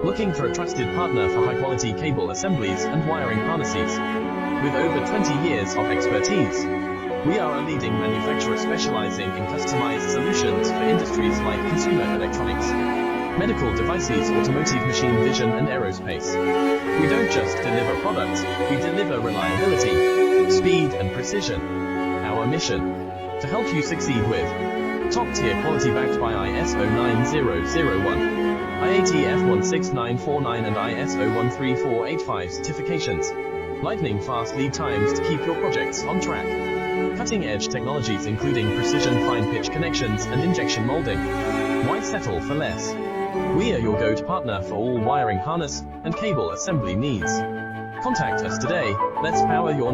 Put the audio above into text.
Looking for a trusted partner for high-quality cable assemblies and wiring harnesses? With over 20 years of expertise, we are a leading manufacturer specializing in customized solutions for industries like consumer electronics, medical devices, automotive, machine vision, and aerospace. We don't just deliver products, we deliver reliability, speed, and precision. Our mission: to help you succeed with top-tier quality backed by ISO 9001, IATF 16949 and ISO 13485 certifications, lightning-fast lead times to keep your projects on track, cutting-edge technologies including precision fine-pitch connections and injection molding. Why settle for less? We are your go-to partner for all wiring harness and cable assembly needs. Contact us today. Let's power your